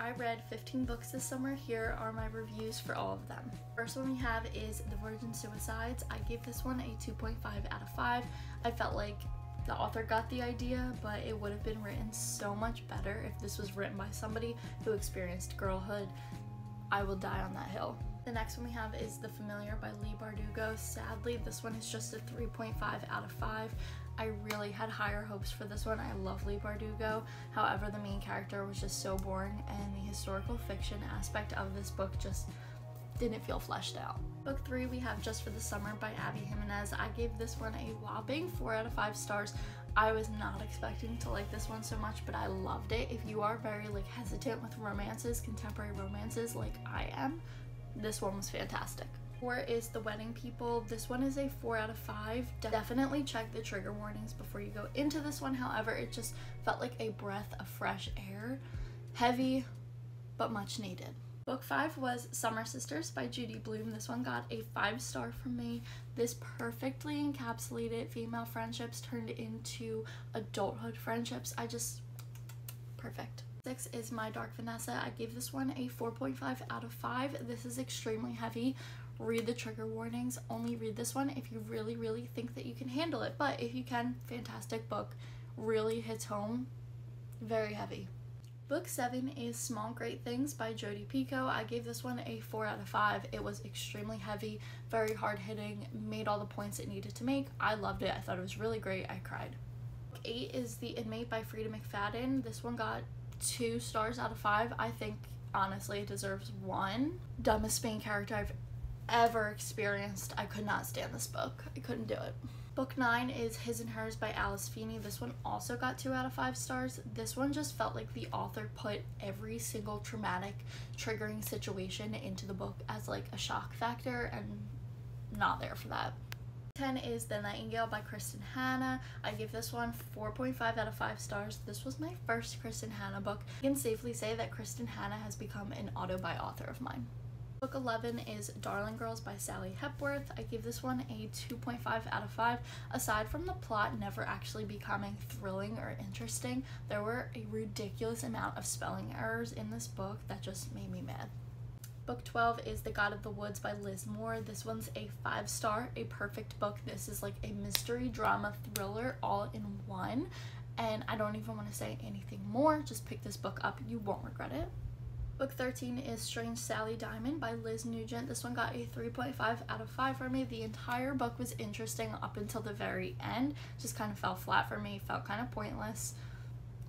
I read 15 books this summer. Here are my reviews for all of them. First one we have is The Virgin Suicides. I gave this one a 2.5 out of 5. I felt like the author got the idea, but it would have been written so much better if this was written by somebody who experienced girlhood. I will die on that hill. The next one we have is The Familiar by Leigh Bardugo. Sadly, this one is just a 3.5 out of 5. I really had higher hopes for this one. I love Leigh Bardugo. However, the main character was just so boring, and the historical fiction aspect of this book just didn't feel fleshed out. Book 3 we have Just for the Summer by Abby Jimenez. I gave this one a whopping 4 out of 5 stars. I was not expecting to like this one so much, but I loved it. If you are very hesitant with romances, contemporary romances like I am, this one was fantastic. 4 is The Wedding People. This one is a 4 out of 5. Definitely check the trigger warnings before you go into this one. However, it just felt like a breath of fresh air. Heavy, but much needed. Book 5 was Summer Sisters by Judy Blume. This one got a 5-star from me. This perfectly encapsulated female friendships turned into adulthood friendships. Perfect. 6 is My Dark Vanessa. I gave this one a 4.5 out of 5. This is extremely heavy. Read the trigger warnings. Only read this one if you really think that you can handle it. But if you can, fantastic book. Really hits home. Very heavy. Book 7 is Small Great Things by Jodi Picoult. I gave this one a 4 out of 5. It was extremely heavy, very hard-hitting, made all the points it needed to make. I loved it. I thought it was really great. I cried. Book 8 is The Inmate by Frida McFadden. This one got 2 stars out of 5. I think, honestly, it deserves 1. Dumbest main character I've ever experienced. I could not stand this book. I couldn't do it. Book 9 is His and Hers by Alice Feeney. This one also got 2 out of 5 stars. This one just felt like the author put every single traumatic, triggering situation into the book as a shock factor, and not there for that. 10 is The Nightingale by Kristen Hanna. I give this one 4.5 out of 5 stars. This was my first Kristen Hanna book. I can safely say that Kristen Hanna has become an auto-buy author of mine. Book 11 is Darling Girls by Sally Hepworth. I give this one a 2.5 out of 5. Aside from the plot never actually becoming thrilling or interesting, there were a ridiculous amount of spelling errors in this book that just made me mad. Book 12 is The God of the Woods by Liz Moore. This one's a 5-star, a perfect book. This is like a mystery drama thriller all in one, and I don't even want to say anything more. Just pick this book up. You won't regret it. Book 13 is Strange Sally Diamond by Liz Nugent. This one got a 3.5 out of 5 for me. The entire book was interesting up until the very end. Just kind of fell flat for me. Felt kind of pointless.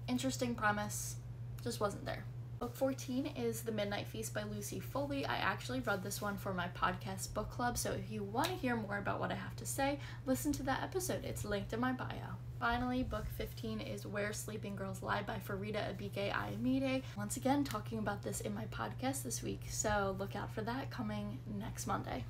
Interesting premise. Just wasn't there. Book 14 is The Midnight Feast by Lucy Foley. I actually read this one for my podcast book club, so if you want to hear more about what I have to say, listen to that episode. It's linked in my bio. Finally, book 15 is Where Sleeping Girls Lie by Farida Abike Ayamide. Once again, talking about this in my podcast this week, so look out for that coming next Monday.